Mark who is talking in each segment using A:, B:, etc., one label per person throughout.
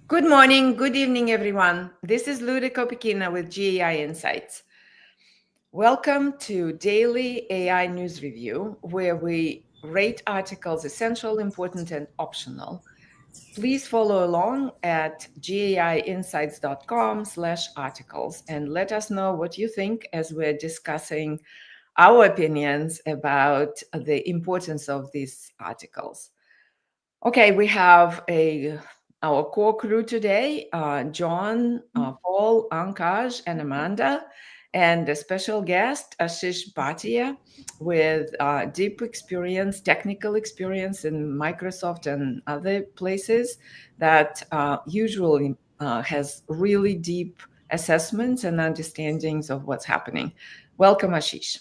A: Good morning, good evening, everyone. This is Luda Kopikina with GAI Insights. Welcome to Daily AI News Review, where we rate articles essential, important, and optional. Please follow along at gaiinsights.com/articles and let us know what you think as we're discussing our opinions about the importance of these articles. Okay, we have our core crew today, John, Paul, Ankaj, and Amanda, and a special guest, Ashish Bhatia, with deep experience, technical experience in Microsoft and other places that usually has really deep assessments and understandings of what's happening. Welcome, Ashish.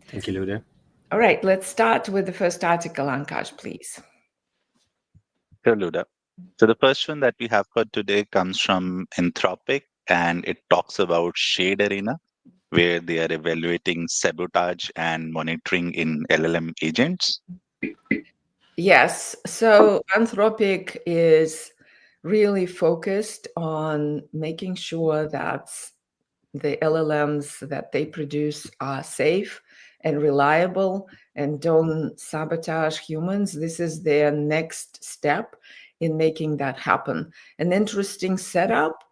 B: Thank you, Luda.
A: All right, let's start with the first article, Ankaj, please.
C: Sure, Luda. So the first one that we have for today comes from Anthropic, and it talks about Shade Arena, where they are evaluating sabotage and monitoring in LLM agents.
A: Yes, so Anthropic is really focused on making sure that the LLMs that they produce are safe and reliable and don't sabotage humans. This is their next step in making that happen. An interesting setup.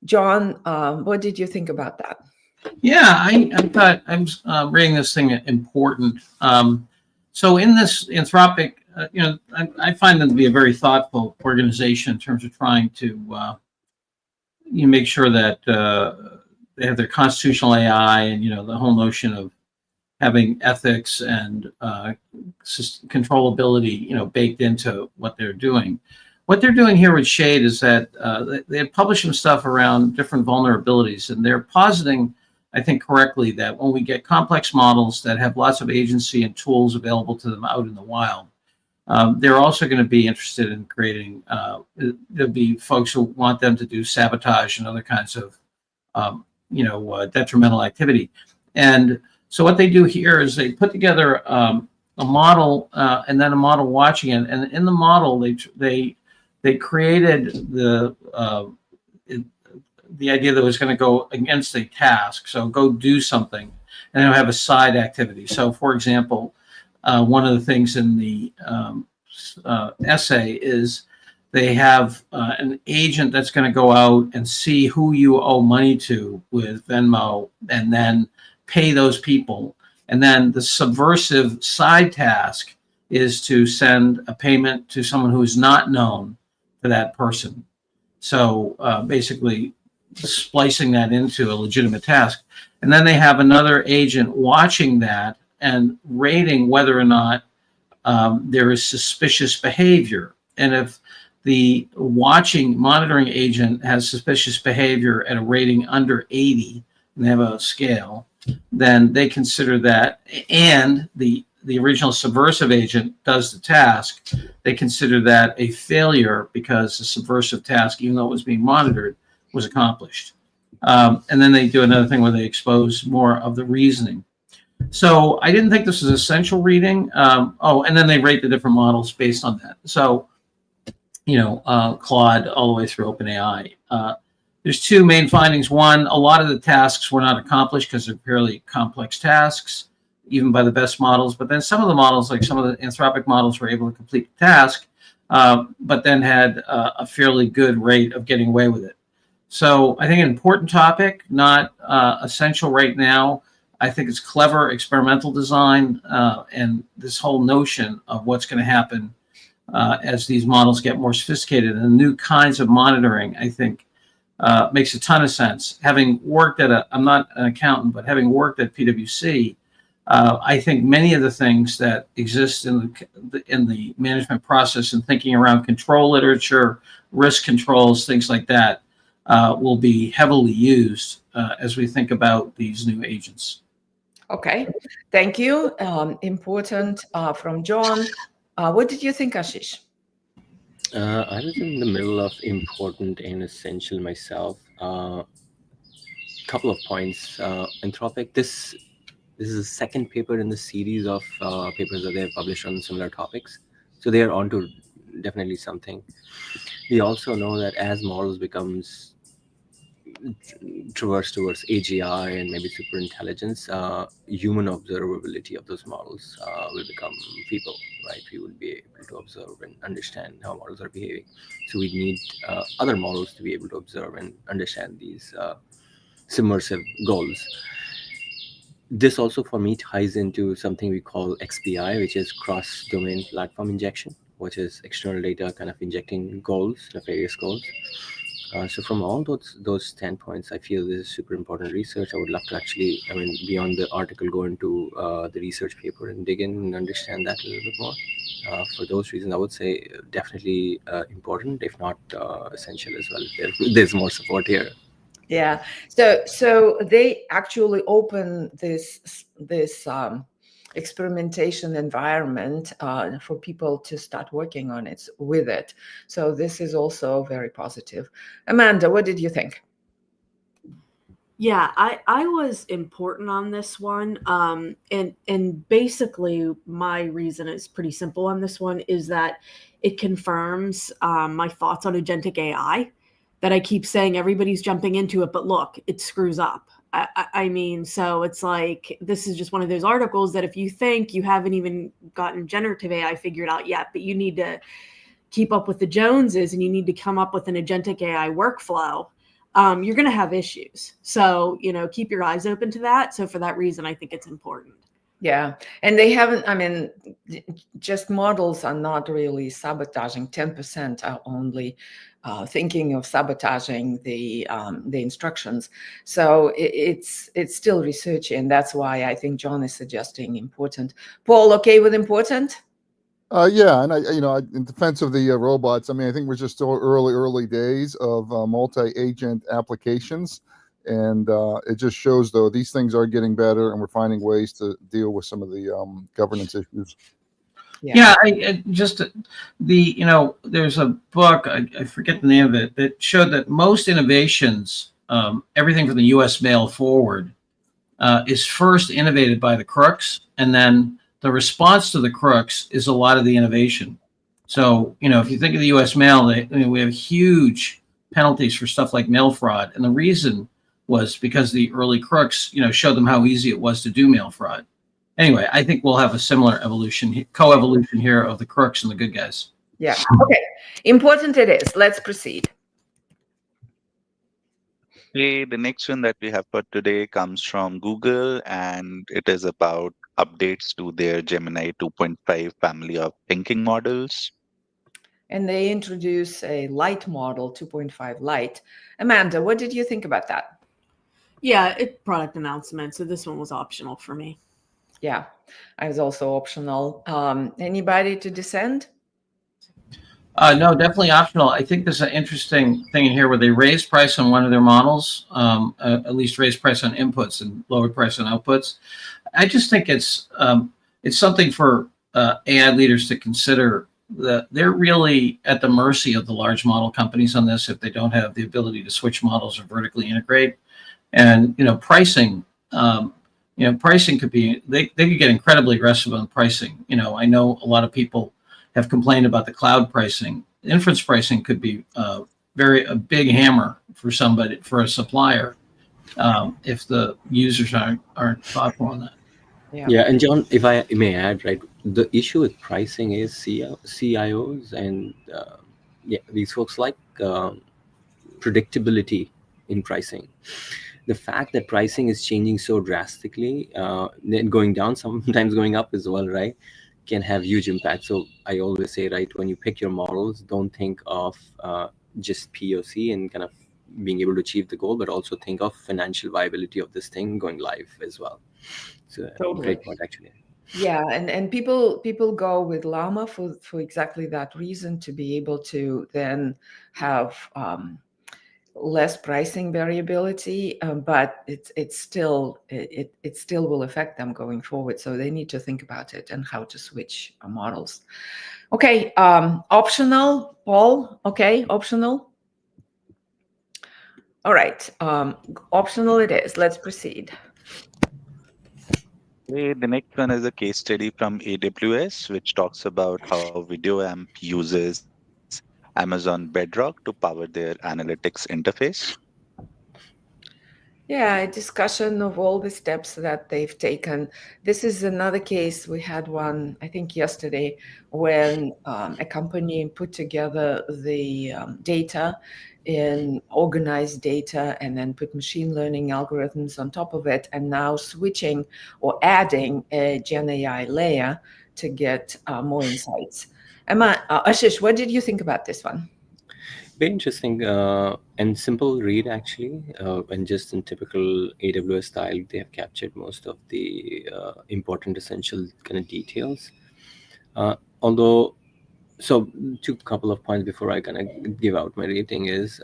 A: John, what did you think about that?
D: Yeah, I thought I'm rating this thing important. So in this Anthropic, I find them to be a very thoughtful organization in terms of trying to make sure that they have their constitutional AI and the whole notion of having ethics and controllability baked into what they're doing. What they're doing here with Shade is that they had published some stuff around different vulnerabilities, and they're positing, I think correctly, that when we get complex models that have lots of agency and tools available to them out in the wild, they're also going to be interested in creating, there'll be folks who want them to do sabotage and other kinds of, detrimental activity. And so what they do here is they put together a model and then a model watching it. And in the model, they created the idea that was going to go against a task. So go do something, and it'll have a side activity. So, for example, one of the things in the essay is they have an agent that's going to go out and see who you owe money to with Venmo, and then pay those people. And then the subversive side task is to send a payment to someone who is not known to that person. So basically splicing that into a legitimate task. And then they have another agent watching that and rating whether or not there is suspicious behavior. And if the monitoring agent has suspicious behavior at a rating under 80, and they have a scale, then they consider that, and the original subversive agent does the task, they consider that a failure because the subversive task, even though it was being monitored, was accomplished. And then they do another thing where they expose more of the reasoning. So I didn't think this was essential reading. And then they rate the different models based on that. So, Claude all the way through OpenAI. There's two main findings. One, a lot of the tasks were not accomplished because they're fairly complex tasks, even by the best models. But then some of the models, like some of the Anthropic models, were able to complete the task, but then had a fairly good rate of getting away with it. So I think an important topic, not essential right now. I think it's clever experimental design and this whole notion of what's going to happen as these models get more sophisticated and new kinds of monitoring, I think, makes a ton of sense. Having worked I'm not an accountant, but having worked at PwC, I think many of the things that exist in the management process and thinking around control literature, risk controls, things like that, will be heavily used as we think about these new agents.
A: Okay, thank you. Important from John. What did you think, Ashish?
B: I was in the middle of important and essential myself. Couple of points. Anthropic, this is the second paper in the series of papers that they have published on similar topics. So they are onto definitely something. We also know that as models becomes traverse towards AGI and maybe super intelligence, human observability of those models will become feeble, right? We would be able to observe and understand how models are behaving. So we need other models to be able to observe and understand these submersive goals. This also for me ties into something we call XPI, which is cross-domain platform injection, which is external data kind of injecting goals, nefarious goals. So from all those standpoints, I feel this is super important research. I would love to actually, beyond the article, go into the research paper and dig in and understand that a little bit more. For those reasons, I would say definitely important, if not essential as well. There's more support here.
A: Yeah. So they actually open this experimentation environment for people to start working on it with it. So this is also very positive. Amanda, what did you think?
E: Yeah, I was important on this one. And basically my reason is pretty simple on this one, is that it confirms my thoughts on agentic AI, that I keep saying everybody's jumping into it, but look, it screws up. I mean, so it's like, this is just one of those articles that if you think you haven't even gotten generative AI figured out yet, but you need to keep up with the Joneses and you need to come up with an agentic AI workflow, you're going to have issues. So, keep your eyes open to that. So for that reason, I think it's important.
A: Yeah. And they haven't, just models are not really sabotaging. 10% are only thinking of sabotaging the instructions. So it's still research. And that's why I think John is suggesting important. Paul, okay with important?
F: Yeah, and in defense of the robots, I think we're just still early days of multi-agent applications, and it just shows though these things are getting better, and we're finding ways to deal with some of the governance issues.
D: Yeah, there's a book, I forget the name of it, that showed that most innovations, everything from the U.S. mail forward, is first innovated by the crooks, and then the response to the crooks is a lot of the innovation. So, if you think of the U.S. mail, we have huge penalties for stuff like mail fraud, and the reason was because the early crooks, showed them how easy it was to do mail fraud. Anyway, I think we'll have a similar coevolution here of the crooks and the good guys.
A: Yeah. Okay. Important it is. Let's proceed.
C: Okay, the next one that we have for today comes from Google, and it is about updates to their Gemini 2.5 family of thinking models.
A: And they introduce a light model, 2.5 light. Amanda, what did you think about that?
E: Yeah, it's product announcement. So this one was optional for me.
A: Yeah, I was also optional. Anybody to dissent?
D: No, definitely optional. I think there's an interesting thing in here where they raised price on one of their models, at least raised price on inputs and lowered price on outputs. I just think it's something for AI leaders to consider, that they're really at the mercy of the large model companies on this if they don't have the ability to switch models or vertically integrate. And pricing. Pricing could be, they could get incredibly aggressive on pricing. I know a lot of people have complained about the cloud pricing. Inference pricing could be a big hammer for a supplier, if the users aren't thoughtful on that.
B: Yeah, and John, if I may add, right, the issue with pricing is CIOs and these folks like predictability in pricing. The fact that pricing is changing so drastically, then going down, sometimes going up as well, right, can have huge impact. So I always say, right, when you pick your models, don't think of just POC and kind of being able to achieve the goal, but also think of financial viability of this thing going live as well. So
A: Totally.
B: Great point, actually.
A: Yeah, and people go with Llama for exactly that reason, to be able to then have less pricing variability, but it still will affect them going forward. So they need to think about it and how to switch models. Okay, optional, Paul. Okay, optional. All right, optional it is. Let's proceed.
C: The next one is a case study from AWS, which talks about how VideoAmp uses Amazon Bedrock to power their analytics interface.
A: Yeah, a discussion of all the steps that they've taken. This is another case. We had one, I think, yesterday, when a company put together the data in organized data and then put machine learning algorithms on top of it, and now switching or adding a Gen AI layer to get more insights. Ashish, what did you think about this one?
B: Very interesting and simple read, actually. And just in typical AWS style, they have captured most of the important, essential kind of details. Although, so two couple of points before I kind of give out my rating is,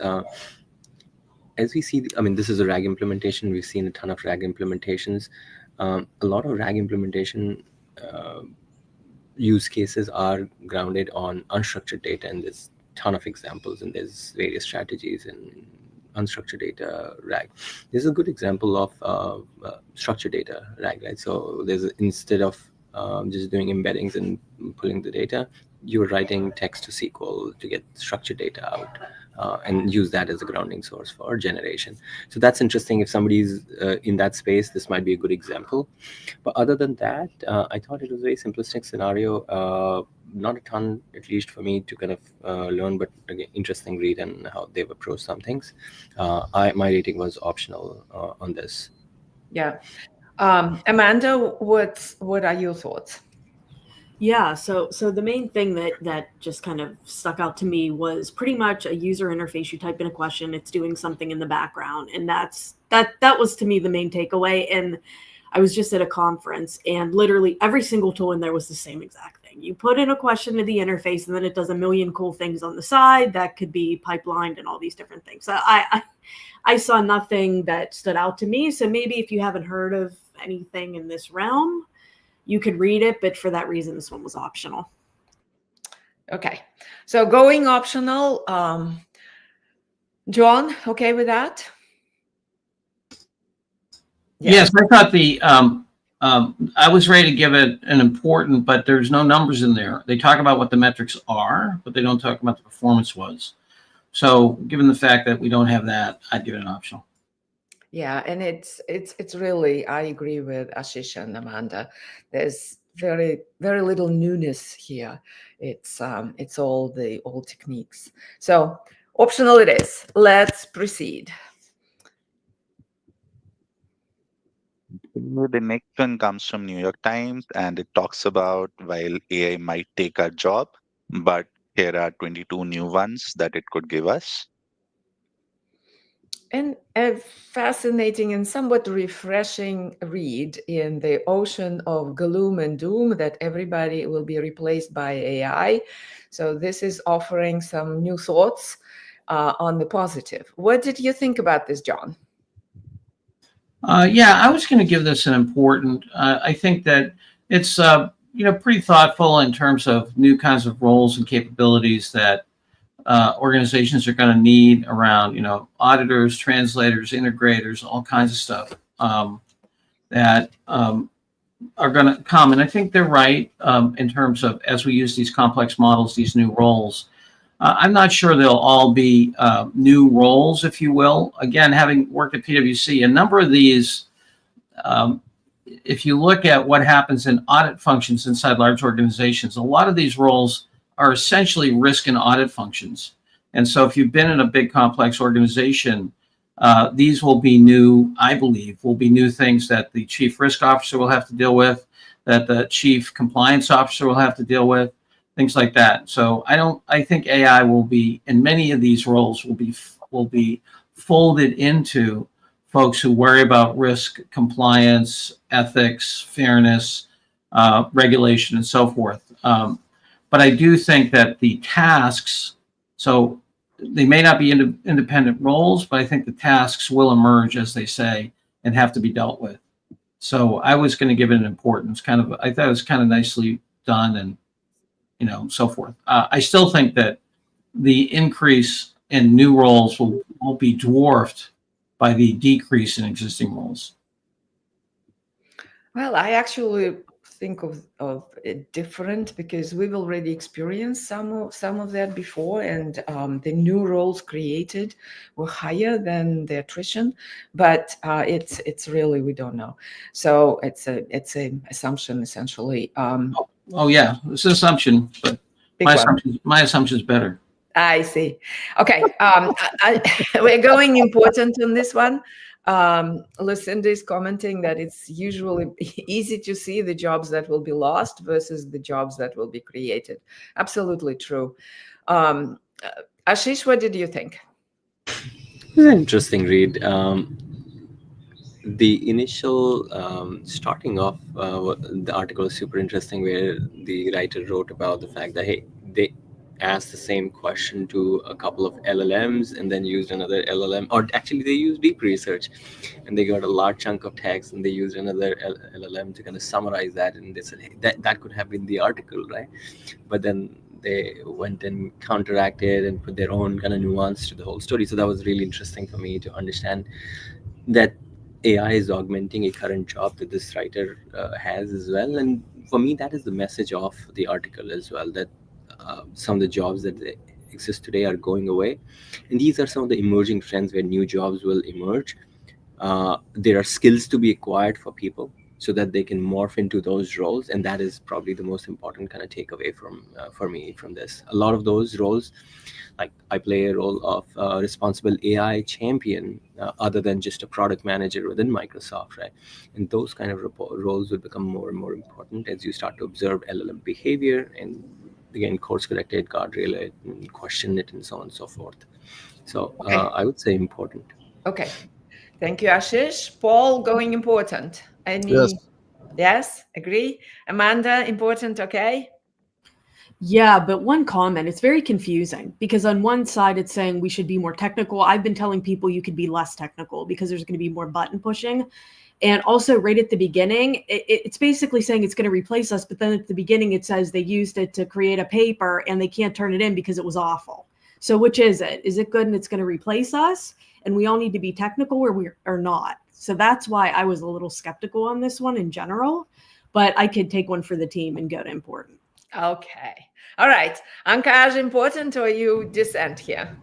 B: as we see, I mean, this is a RAG implementation. We've seen a ton of RAG implementations. A lot of RAG implementation use cases are grounded on unstructured data, and there's a ton of examples, and there's various strategies in unstructured data RAG. There's a good example of structured data RAG, right? So instead of just doing embeddings and pulling the data, you're writing text to SQL to get structured data out. And use that as a grounding source for generation. So that's interesting. If somebody's in that space, this might be a good example. But other than that, I thought it was a very simplistic scenario. Not a ton, at least for me, to kind of learn, but again, interesting read and how they've approached some things. My rating was optional on this.
A: Yeah. Amanda, what are your thoughts?
E: Yeah, so the main thing that just kind of stuck out to me was pretty much a user interface. You type in a question, it's doing something in the background, and that was to me the main takeaway. And I was just at a conference, and literally every single tool in there was the same exact thing. You put in a question to the interface, and then it does a million cool things on the side that could be pipelined and all these different things. So I saw nothing that stood out to me. So maybe if you haven't heard of anything in this realm, you could read it, but for that reason, this one was optional.
A: Okay, so going optional. John, okay with that?
D: Yeah. Yes, I thought I was ready to give it an important, but there's no numbers in there. They talk about what the metrics are, but they don't talk about the performance was. So given the fact that we don't have that, I'd give it an optional.
A: Yeah, and it's really, I agree with Ashish and Amanda. There's very little newness here. It's all the old techniques. So optional it is. Let's proceed.
C: The next one comes from New York Times, and it talks about while AI might take our job, but here are 22 new ones that it could give us.
A: And a fascinating and somewhat refreshing read in the ocean of gloom and doom that everybody will be replaced by AI. So this is offering some new thoughts on the positive. What did you think about this, John?
D: Yeah, I was going to give this an important. I think that it's pretty thoughtful in terms of new kinds of roles and capabilities that organizations are going to need around, auditors, translators, integrators, all kinds of stuff that are going to come. And I think they're right in terms of, as we use these complex models, these new roles. I'm not sure they'll all be new roles, if you will. Again, having worked at PwC, a number of these, if you look at what happens in audit functions inside large organizations, a lot of these roles are essentially risk and audit functions. And so if you've been in a big complex organization, these will be new, I believe, will be new things that the chief risk officer will have to deal with, that the chief compliance officer will have to deal with, things like that. So I think AI will be, in many of these roles, will be folded into folks who worry about risk, compliance, ethics, fairness, regulation, and so forth. But I do think that the tasks, so they may not be independent roles, but I think the tasks will emerge, as they say, and have to be dealt with. So I was going to give it an importance. I thought it was kind of nicely done, and so forth. I still think that the increase in new roles will be dwarfed by the decrease in existing roles.
A: Well, I actually think of it different because we've already experienced some of that before, and the new roles created were higher than the attrition, but it's really, we don't know. So it's a assumption essentially.
D: Oh yeah, it's an assumption, but
A: Big one.
D: my assumption's better.
A: I see. Okay. We're going important on this one. Lucinda is commenting that it's usually easy to see the jobs that will be lost versus the jobs that will be created. Absolutely true. Ashish, what did you think?
B: It's an interesting read. The initial starting off the article is super interesting, where the writer wrote about the fact that, hey, they asked the same question to a couple of LLMs and then used another LLM, or actually they used deep research, and they got a large chunk of text and they used another LLM to kind of summarize that, and they said, hey, that could have been the article, right? But then they went and counteracted and put their own kind of nuance to the whole story. So that was really interesting for me to understand that AI is augmenting a current job that this writer has as well. And for me, that is the message of the article as well, that some of the jobs that exist today are going away. And these are some of the emerging trends where new jobs will emerge. There are skills to be acquired for people so that they can morph into those roles. And that is probably the most important kind of takeaway from for me from this. A lot of those roles, like I play a role of responsible AI champion, other than just a product manager within Microsoft, right? And those kind of roles will become more and more important as you start to observe LLM behavior and again course correct it, guardrail it, and question it, and so on and so forth. So
A: Okay.
B: I would say important.
A: Okay. Thank you, Ashish. Paul, going important. Any?
F: Yes.
A: Yes, agree. Amanda, important, okay?
E: Yeah, but one comment, it's very confusing because on one side it's saying we should be more technical. I've been telling people you could be less technical because there's going to be more button pushing. And also right at the beginning, it's basically saying it's going to replace us. But then at the beginning, it says they used it to create a paper and they can't turn it in because it was awful. So which is it? Is it good and it's going to replace us? And we all need to be technical or we are not. So that's why I was a little skeptical on this one in general. But I could take one for the team and go to important.
A: Okay. All right. Ankaj, important or you dissent here?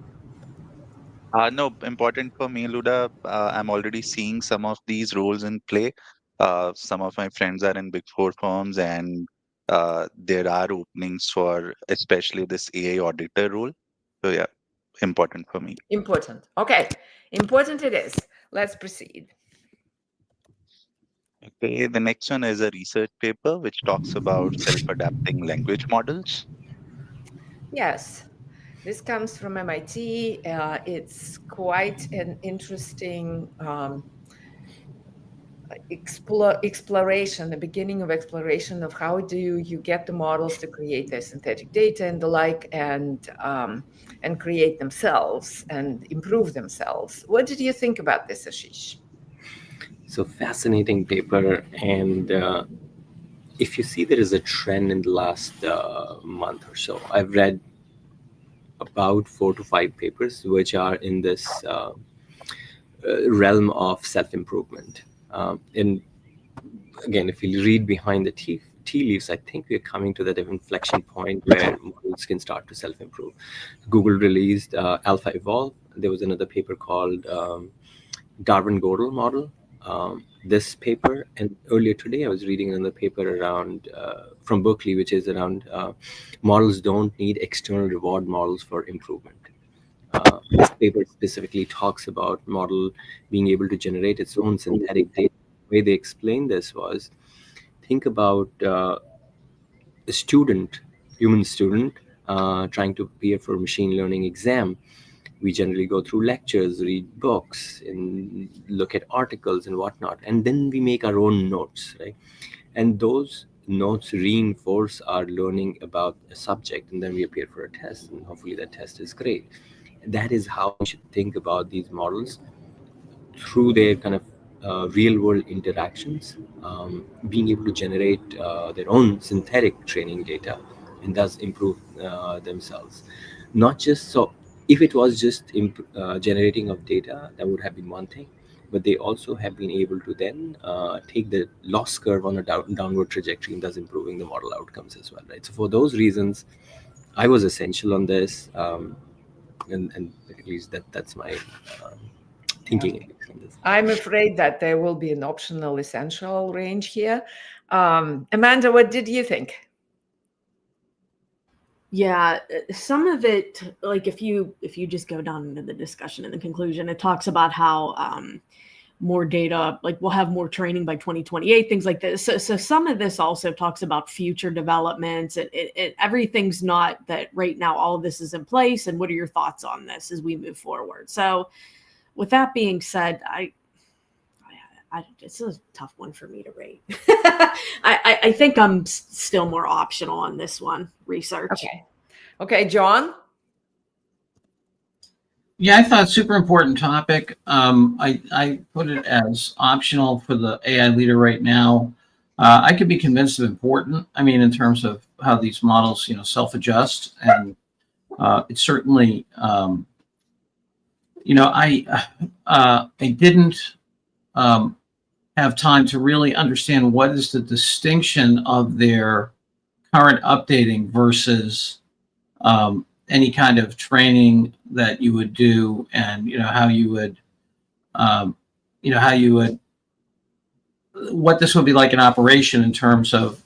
C: No, important for me, Luda. I'm already seeing some of these roles in play. Some of my friends are in big four firms, and there are openings for especially this AI auditor role. So yeah, important for me.
A: Important. Okay. Important it is. Let's proceed.
C: Okay, the next one is a research paper which talks about self-adapting language models.
A: Yes. This comes from MIT. It's quite an interesting exploration, the beginning of exploration of how do you get the models to create their synthetic data and the like, and create themselves and improve themselves. What did you think about this, Ashish?
B: So fascinating paper. And if you see, there is a trend in the last month or so. I've read about 4 to 5 papers which are in this realm of self-improvement. And again, if you read behind the tea leaves, I think we're coming to that inflection point where models can start to self-improve. Google released Alpha Evolve. There was another paper called Darwin-Gödel model. This paper, and earlier today I was reading another paper around from Berkeley, which is around models don't need external reward models for improvement. This paper specifically talks about model being able to generate its own synthetic data. The way they explained this was, think about a student, human student, trying to prepare for a machine learning exam. We generally go through lectures, read books, and look at articles and whatnot, and then we make our own notes, right? And those notes reinforce our learning about a subject, and then we appear for a test, and hopefully that test is great. That is how we should think about these models through their kind of real world interactions, being able to generate their own synthetic training data and thus improve themselves. Not just so, if it was just generating of data, that would have been one thing. but they also have been able to then take the loss curve on a downward trajectory and thus improving the model outcomes as well, right? So for those reasons, I was essential on this, and at least that's my thinking on this.
A: I'm afraid that there will be an optional essential range here. Amanda, what did you think?
E: Yeah, some of it, like if you just go down into the discussion and the conclusion, it talks about how more data, like we'll have more training by 2028, things like this. So some of this also talks about future developments. Everything's not that right now all of this is in place. And what are your thoughts on this as we move forward? So with that being said, it's a tough one for me to rate. I think I'm still more optional on this one. Research.
A: Okay, John.
D: Yeah, I thought super important topic. I put it as optional for the AI leader right now. I could be convinced of important. I mean, in terms of how these models, self-adjust, and it's certainly, I didn't have time to really understand what is the distinction of their current updating versus any kind of training that you would do, and how you would what this would be like in operation in terms of,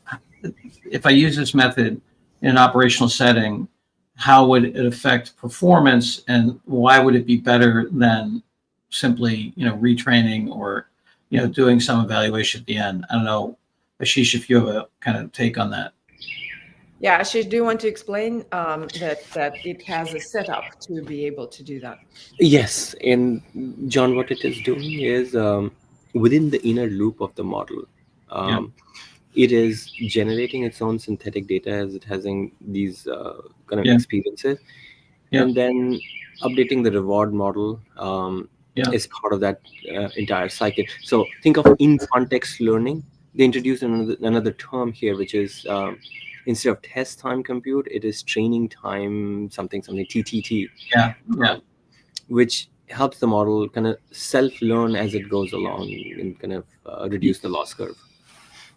D: if I use this method in an operational setting, how would it affect performance, and why would it be better than simply retraining or doing some evaluation at the end? I don't know, Ashish, if you have a kind of take on that.
A: Yeah, Ashish, do you want to explain that it has a setup to be able to do that?
B: Yes, and John, what it is doing is within the inner loop of the model, it is generating its own synthetic data as it has in these kind of experiences, and then updating the reward model is part of that entire cycle. So think of in-context learning. They introduced another term here, which is instead of test time compute, it is training time something TTT. Which helps the model kind of self-learn as it goes along and kind of reduce the loss curve.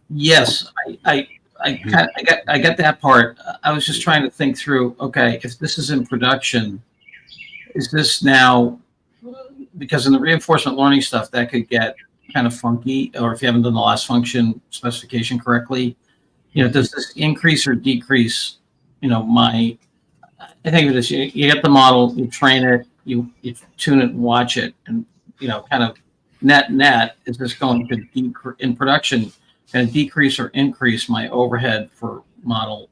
D: Yes, I get that part. I was just trying to think through, okay, if this is in production, is this now, because in the reinforcement learning stuff, that could get kind of funky, or if you haven't done the last function specification correctly, does this increase or decrease, I think of it as you get the model, you train it, you tune it and watch it, and, kind of net, is this going to in production, going to decrease or increase my overhead for model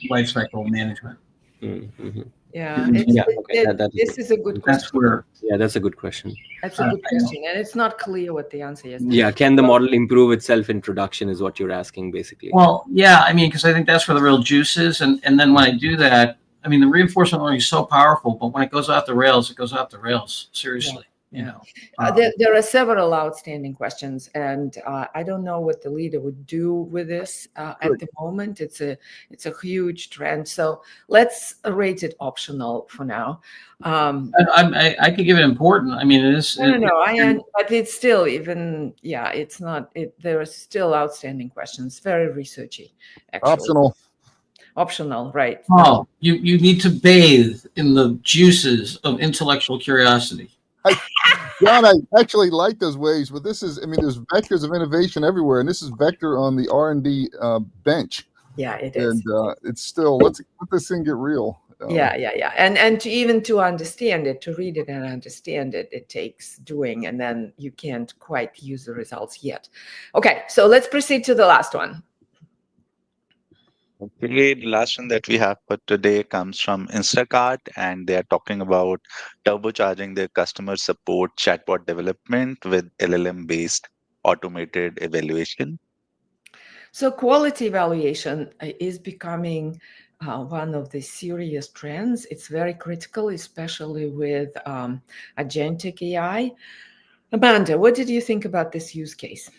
D: lifecycle management?
B: Mm-hmm.
A: Yeah,
B: this
A: is a good question.
B: That's a good question.
A: That's a good question, and it's not clear what the answer is.
B: Yeah, can the model improve itself in production is what you're asking, basically.
D: Well, yeah, I mean, because I think that's where the real juice is, and then when I do that, I mean, the reinforcement learning is so powerful, but when it goes off the rails, it goes off the rails. Seriously.
A: There are several outstanding questions, and I don't know what the leader would do with this at the moment. It's a huge trend, so let's rate it optional for now.
D: I could give it important. I mean, it is.
A: But it's still it's not. There are still outstanding questions. Very researchy, actually. Optional, right?
D: Oh, you need to bathe in the juices of intellectual curiosity.
F: John, I actually like those waves, but this is, there's vectors of innovation everywhere, and this is vector on the R&D bench.
A: Yeah, it is.
F: And it's still, let this thing get real.
A: Yeah. And to understand it, to read it and understand it, it takes doing, and then you can't quite use the results yet. Okay, so let's proceed to the last one.
C: Okay, the last one that we have for today comes from Instacart, and they are talking about turbocharging their customer support chatbot development with LLM-based automated evaluation.
A: So quality evaluation is becoming one of the serious trends. It's very critical, especially with agentic AI. Amanda, what did you think about this use case?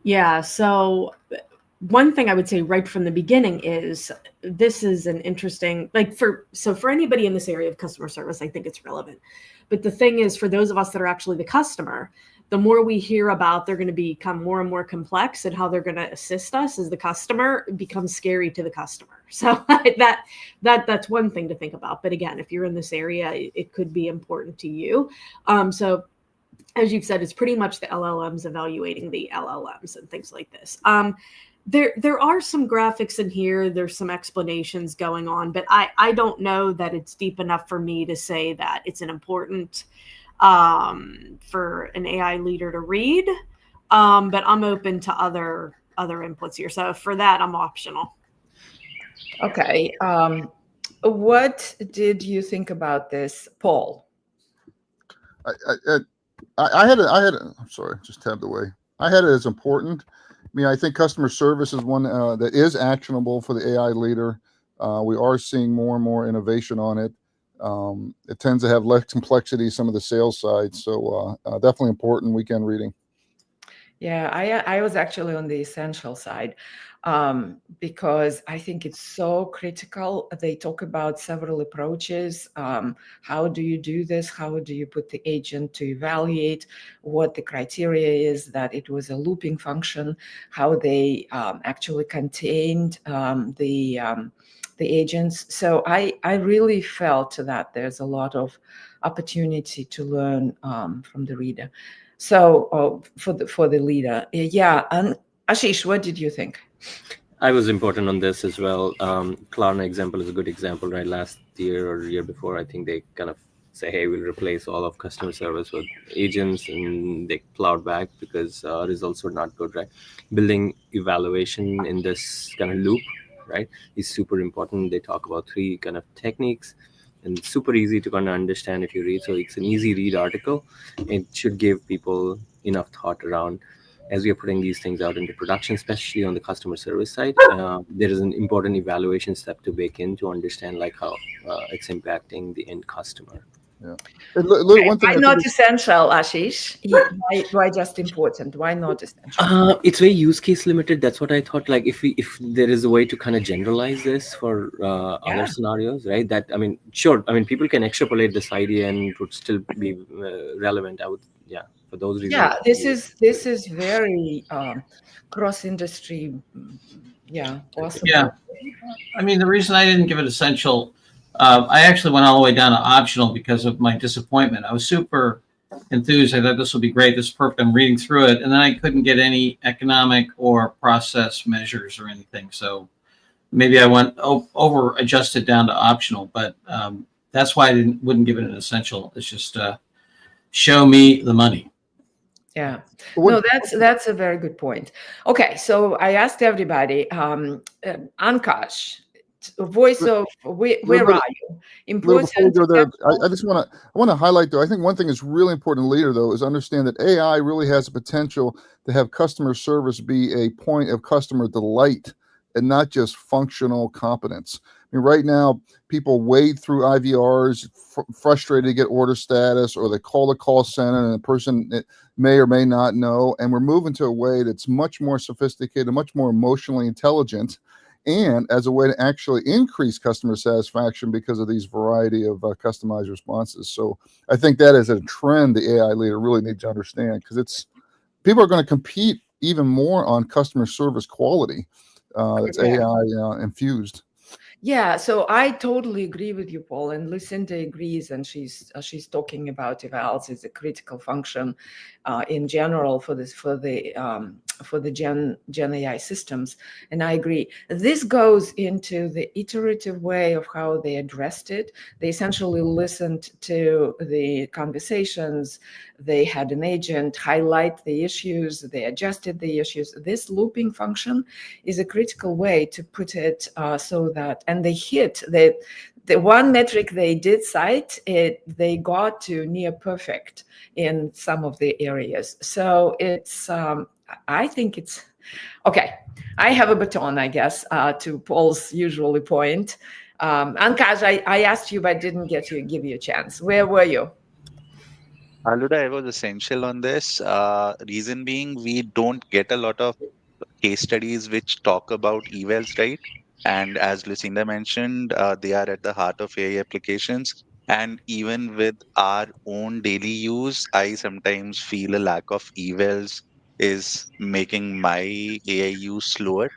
E: Yeah, so one thing I would say right from the beginning is this is an interesting, like for anybody in this area of customer service, I think it's relevant. But the thing is, for those of us that are actually the customer, the more we hear about they're going to become more and more complex and how they're going to assist us as the customer, it becomes scary to the customer. So that's one thing to think about. But again, if you're in this area, it could be important to you. So as you've said, it's pretty much the LLMs evaluating the LLMs and things like this. There are some graphics in here. There's some explanations going on, but I don't know that it's deep enough for me to say that it's an important for an AI leader to read. But I'm open to other inputs here. So for that, I'm optional.
A: Okay. What did you think about this, Paul?
F: I had it. I'm sorry, just tabbed away. I had it as important. I mean, I think customer service is one that is actionable for the AI leader. We are seeing more and more innovation on it. It tends to have less complexity, some of the sales side. So definitely important weekend reading.
A: Yeah, I was actually on the essential side because I think it's so critical. They talk about several approaches. How do you do this? How do you put the agent to evaluate what the criteria is that it was a looping function, how they actually contained the agents. So I really felt that there's a lot of opportunity to learn from the reader. So for the leader, yeah. And Ashish, what did you think?
B: I was important on this as well. Klarna example is a good example, right? Last year or year before, I think they kind of say, hey, we'll replace all of customer service with agents, and they plowed back because results were not good, right? Building evaluation in this kind of loop, right, is super important. They talk about 3 kind of techniques, and super easy to kind of understand if you read. So it's an easy read article. It should give people enough thought around as we are putting these things out into production, especially on the customer service side. There is an important evaluation step to bake in to understand like how it's impacting the end customer.
F: Yeah.
A: One thing why not essential, Ashish? Why just important? Why not essential?
B: It's very use case limited. That's what I thought. Like if there is a way to kind of generalize this for other scenarios, right? That I mean, sure. I mean, people can extrapolate this idea and it would still be relevant. I would, yeah. For those reasons.
A: Yeah, this is very cross industry. Yeah, awesome.
D: Yeah, I mean, the reason I didn't give it essential, I actually went all the way down to optional because of my disappointment. I was super enthused. I thought this will be great. This is perfect. I'm reading through it, and then I couldn't get any economic or process measures or anything. So maybe I went over adjusted down to optional, but that's why I wouldn't give it an essential. It's just show me the money.
A: Yeah, no, that's a very good point. Okay, so I asked everybody, Ankash, voice of where are you?
F: Important. Before we go there, I just want to highlight though. I think one thing that's really important, leader though, is understand that AI really has the potential to have customer service be a point of customer delight and not just functional competence. I mean, right now, people wade through IVRs, frustrated to get order status, or they call the call center and the person may or may not know. And we're moving to a way that's much more sophisticated, much more emotionally intelligent, and as a way to actually increase customer satisfaction because of these variety of customized responses. So I think that is a trend the AI leader really needs to understand, because people are going to compete even more on customer service quality. That's AI infused.
A: Yeah, so I totally agree with you, Paul, and Lucinda agrees, and she's talking about evals as a critical function in general for the Gen AI systems, and I agree. This goes into the iterative way of how they addressed it. They essentially listened to the conversations. They had an agent highlight the issues. They adjusted the issues. This looping function is a critical way to put it so that, and they hit the one metric they did cite, they got to near perfect in some of the areas. So it's, I think it's, okay. I have a baton, I guess, to Paul's usual point. Ankash, I asked you, but didn't give you a chance. Where were you?
C: Luda, I was essential on this. Reason being, we don't get a lot of case studies which talk about evals, right? And as Lucinda mentioned, they are at the heart of AI applications. And even with our own daily use, I sometimes feel a lack of evals is making my AI use slower,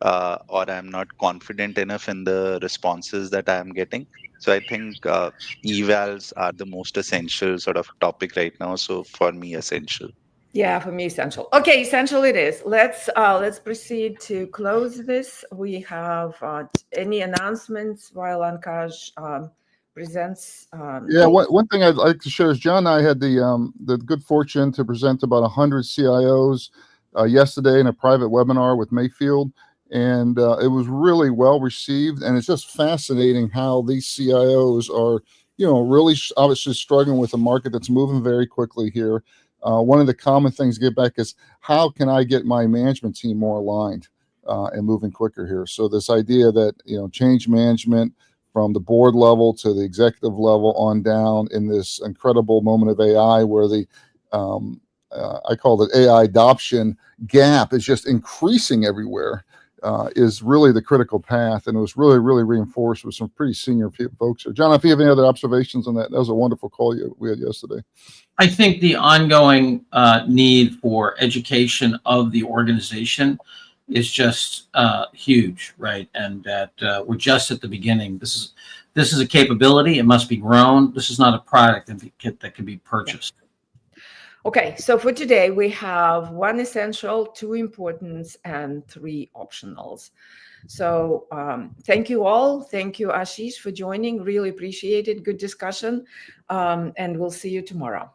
C: or I'm not confident enough in the responses that I'm getting. So I think evals are the most essential sort of topic right now. So for me, essential.
A: Yeah, for me, essential. Okay, essential it is. Let's proceed to close this. We have any announcements while Ankash presents?
F: Yeah, one thing I'd like to share is John and I had the good fortune to present about 100 CIOs yesterday in a private webinar with Mayfield, and it was really well received. And it's just fascinating how these CIOs are, really obviously struggling with a market that's moving very quickly here. One of the common things to get back is how can I get my management team more aligned and moving quicker here? So this idea that change management from the board level to the executive level on down in this incredible moment of AI where the I call it AI adoption gap is just increasing everywhere is really the critical path. And it was really, really reinforced with some pretty senior folks here. John, if you have any other observations on that, that was a wonderful call we had yesterday.
D: I think the ongoing need for education of the organization is just huge, right? And that we're just at the beginning. This is a capability. It must be grown. This is not a product that can be purchased.
A: Okay, so for today, we have 1 essential, 2 importance, and 3 optionals. So thank you all. Thank you, Ashish, for joining. Really appreciate it. Good discussion. And we'll see you tomorrow.